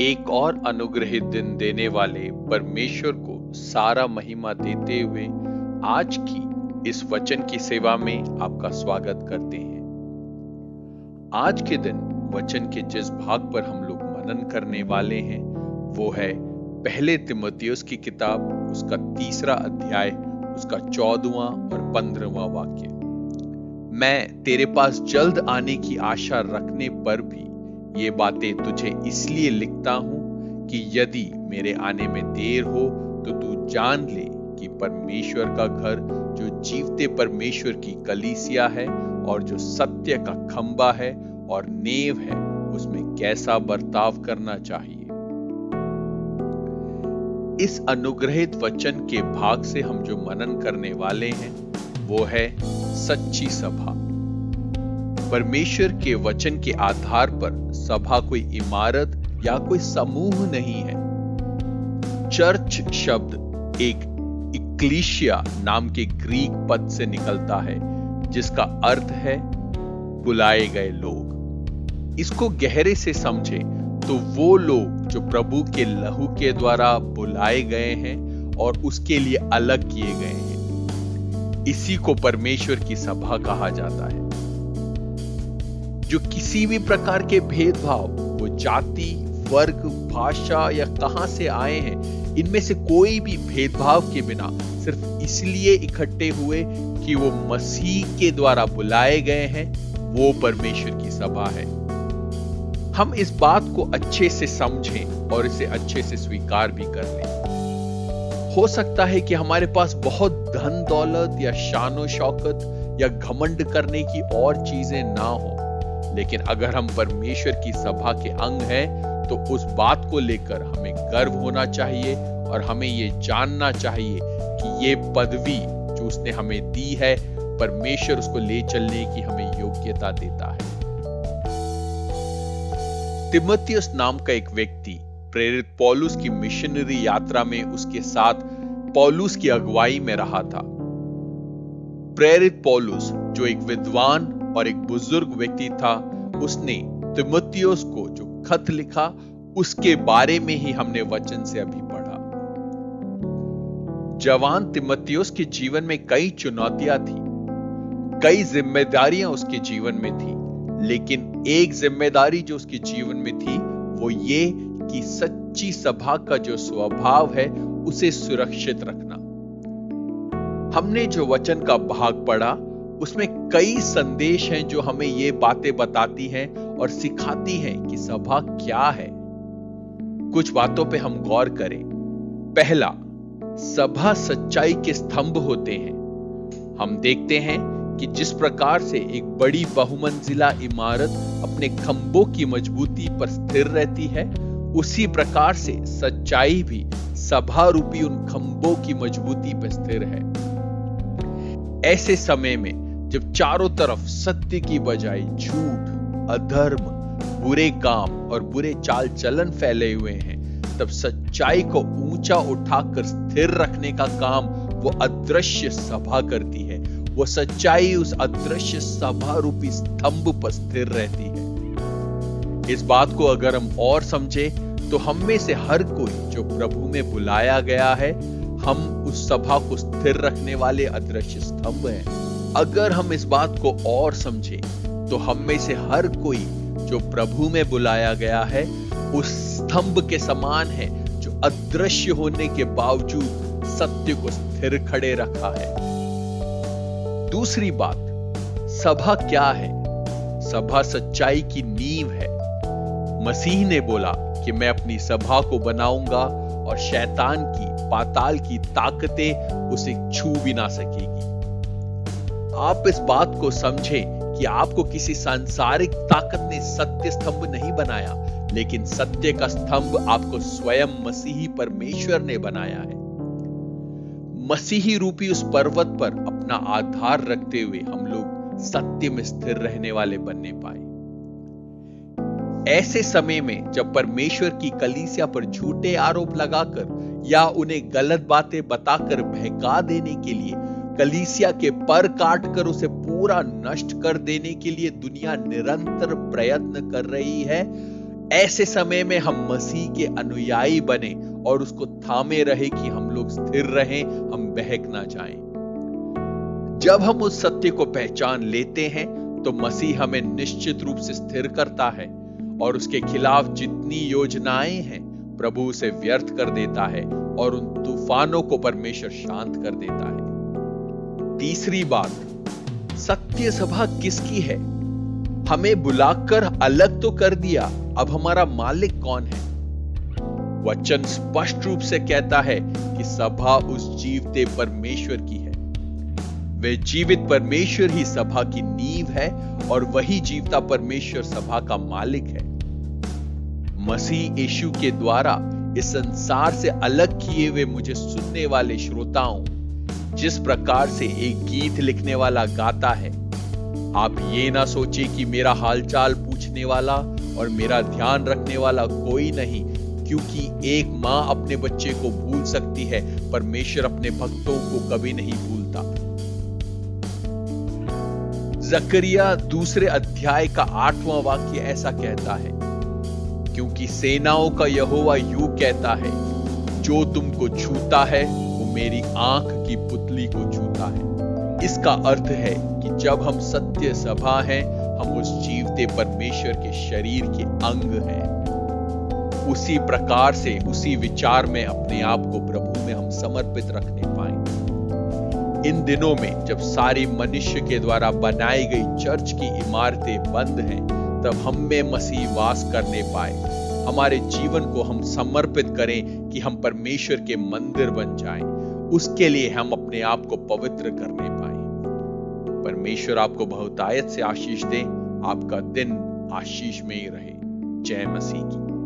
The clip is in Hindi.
एक और अनुग्रहित दिन देने वाले परमेश्वर को सारा महिमा देते हुए आज की इस वचन की सेवा में आपका स्वागत करते हैं। आज के दिन वचन के जिस भाग पर हम लोग मनन करने वाले हैं वो है पहले तीमुथियुस की किताब, उसका 3 अध्याय, उसका 14वां और 15वां वाक्य। मैं तेरे पास जल्द आने की आशा रखने पर भी ये बातें तुझे इसलिए लिखता हूं कि यदि मेरे आने में देर हो तो तू जान ले कि परमेश्वर का घर जो जीवते परमेश्वर की कलीसिया है और जो सत्य का खंबा है और नेव है, उसमें कैसा बर्ताव करना चाहिए। इस अनुग्रहित वचन के भाग से हम जो मनन करने वाले हैं वो है सच्ची सभा। परमेश्वर के वचन के आधार पर सभा कोई इमारत या कोई समूह नहीं है। चर्च शब्द एक इक्लीशिया नाम के ग्रीक पद से निकलता है जिसका अर्थ है बुलाए गए लोग। इसको गहरे से समझे तो वो लोग जो प्रभु के लहू के द्वारा बुलाए गए हैं और उसके लिए अलग किए गए हैं, इसी को परमेश्वर की सभा कहा जाता है। जो किसी भी प्रकार के भेदभाव, वो जाति, वर्ग, भाषा या कहां से आए हैं, इनमें से कोई भी भेदभाव के बिना सिर्फ इसलिए इकट्ठे हुए कि वो मसीह के द्वारा बुलाए गए हैं, वो परमेश्वर की सभा है। हम इस बात को अच्छे से समझें और इसे अच्छे से स्वीकार भी कर लें। हो सकता है कि हमारे पास बहुत धन दौलत या शानो शौकत या घमंड करने की और चीजें ना हो, लेकिन अगर हम परमेश्वर की सभा के अंग हैं तो उस बात को लेकर हमें गर्व होना चाहिए और हमें ये जानना चाहिए कि ये पदवी जो उसने हमें दी है, परमेश्वर उसको ले चलने की हमें योग्यता देता है। तीमुथियुस नाम का एक व्यक्ति प्रेरित पौलुस की मिशनरी यात्रा में उसके साथ पौलुस की अगुवाई में रहा था। प्रेरित पौलुस जो एक विद्वान और एक बुजुर्ग व्यक्ति था, उसने तीमुथियुस को जो खत लिखा उसके बारे में ही हमने वचन से अभी पढ़ा। जवान तीमुथियुस के जीवन में कई चुनौतियां थी, कई जिम्मेदारियां उसके जीवन में थी, लेकिन एक जिम्मेदारी जो उसके जीवन में थी वो ये कि सच्ची सभा का जो स्वभाव है उसे सुरक्षित रखना। हमने जो वचन का भाग पढ़ा उसमें कई संदेश हैं जो हमें ये बातें बताती हैं और सिखाती हैं कि सभा क्या है। कुछ बातों पे हम गौर करें। पहला, सभा सच्चाई के स्तंभ होते हैं। हम देखते हैं कि जिस प्रकार से एक बड़ी बहुमंजिला इमारत अपने खंभों की मजबूती पर स्थिर रहती है, उसी प्रकार से सच्चाई भी सभा रूपी उन खंभों की मजबूती पर स्थिर है। ऐसे समय में जब चारों तरफ सत्य की बजाय झूठ, अधर्म, बुरे काम और बुरे चाल चलन फैले हुए हैं, तब सच्चाई को ऊंचा उठाकर स्थिर रखने का काम वो अदृश्य सभा करती है। वो सच्चाई उस अदृश्य सभा रूपी स्तंभ पर स्थिर रहती है। इस बात को अगर हम और समझे तो हम में से हर कोई जो प्रभु में बुलाया गया है, हम उस सभा को स्थिर रखने वाले अदृश्य स्तंभ हैं। अगर हम इस बात को और समझें तो हम में से हर कोई जो प्रभु में बुलाया गया है उस स्तंभ के समान है जो अदृश्य होने के बावजूद सत्य को स्थिर खड़े रखा है। दूसरी बात, सभा क्या है? सभा सच्चाई की नींव है। मसीह ने बोला कि मैं अपनी सभा को बनाऊंगा और शैतान की, पाताल की ताकतें उसे छू भी ना सकेगी। आप इस बात को समझें कि आपको किसी सांसारिक ताकत ने सत्य स्तंभ नहीं बनाया, लेकिन सत्य का स्तंभ आपको स्वयं मसीही परमेश्वर ने बनाया है। मसीही रूपी उस पर्वत पर अपना आधार रखते हुए हम लोग सत्य में स्थिर रहने वाले बनने पाए। ऐसे समय में जब परमेश्वर की कलीसिया पर झूठे आरोप लगाकर या उन्हें गलत बातें बताकर बहका देने के लिए, कलीसिया के पर काट कर उसे पूरा नष्ट कर देने के लिए दुनिया निरंतर प्रयत्न कर रही है, ऐसे समय में हम मसीह के अनुयायी बने और उसको थामे रहे कि हम लोग स्थिर रहें, हम बहक ना जाएं। जब हम उस सत्य को पहचान लेते हैं तो मसीह हमें निश्चित रूप से स्थिर करता है और उसके खिलाफ जितनी योजनाएं हैं प्रभु उसे व्यर्थ कर देता है और उन तूफानों को परमेश्वर शांत कर देता है। तीसरी बात, सत्य सभा किसकी है? हमें बुलाकर अलग तो कर दिया, अब हमारा मालिक कौन है? वचन स्पष्ट रूप से कहता है कि सभा उस जीवते परमेश्वर की है। वे जीवित परमेश्वर ही सभा की नींव है और वही जीवता परमेश्वर सभा का मालिक है। मसीह यीशु के द्वारा इस संसार से अलग किए हुए मुझे सुनने वाले श्रोताओं, जिस प्रकार से एक गीत लिखने वाला गाता है, आप ये ना सोचे कि मेरा हालचाल पूछने वाला और मेरा ध्यान रखने वाला कोई नहीं, क्योंकि एक मां अपने बच्चे को भूल सकती है, परमेश्वर अपने भक्तों को कभी नहीं भूलता। जकरिया 2 अध्याय का 8वां वाक्य ऐसा कहता है, क्योंकि सेनाओं का यहोवा यूं कहता है, जो तुमको छूता है वो मेरी आंख की पुतली को छूता है। इसका अर्थ है कि जब हम सत्य सभा हैं, हम उस जीवते परमेश्वर के शरीर के अंग हैं। उसी प्रकार से, उसी विचार में अपने आप को प्रभु में हम समर्पित रखने पाए। इन दिनों में जब सारी मनुष्य के द्वारा बनाई गई चर्च की इमारतें बंद हैं, तब हम में मसीह वास करने पाए। हमारे जीवन को हम समर्पित करें कि हम परमेश्वर के मंदिर बन जाएं। उसके लिए हम अपने आप को पवित्र करने पाए। परमेश्वर आपको बहुतायत से आशीष दे। आपका दिन आशीष में ही रहे। जय मसीह की।